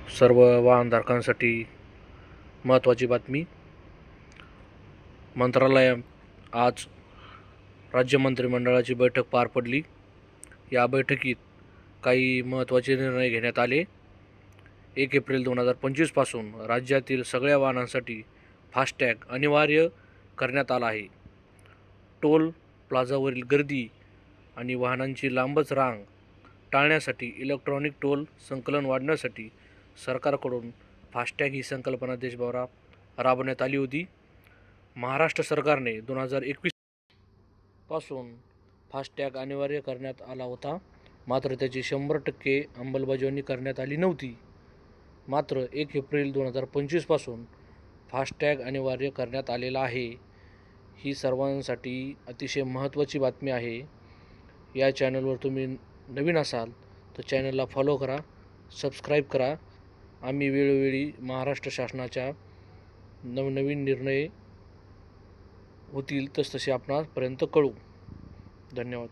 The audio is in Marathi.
सर्व वाहनधारकांसाठी महत्त्वाची बातमी. मंत्रालयात आज राज्य मंत्रिमंडळाची बैठक पार पडली. या बैठकीत काही महत्त्वाचे निर्णय घेण्यात आले. 1 एप्रिल 2025 पासून राज्यातील सगळ्या वाहनांसाठी फास्टॅग अनिवार्य करण्यात आला आहे. टोल प्लाझावरील गर्दी आणि वाहनांची लांबच रांग टाळण्यासाठी इलेक्ट्रॉनिक टोल संकलन वाढवण्यासाठी सरकारकडून फास्टॅग ही संकल्पना देशभरात राबवण्यात आली होती. महाराष्ट्र सरकारने 2021 पासून फास्टॅग अनिवार्य करण्यात आला होता, मात्र त्याची 100% अंमलबजावणी करण्यात आली नव्हती. मात्र 1 एप्रिल 2025 पासून फास्टॅग अनिवार्य करण्यात आलेला आहे. ही सर्वांसाठी अतिशय महत्त्वाची बातमी आहे. या चॅनलवर तुम्ही नवीन असाल तर चॅनलला फॉलो करा, सबस्क्राईब करा. आम्ही वेळोवेळी महाराष्ट्र शासनाच्या नवनवीन निर्णय होतील तसतसे आपणापर्यंत कळवू. धन्यवाद.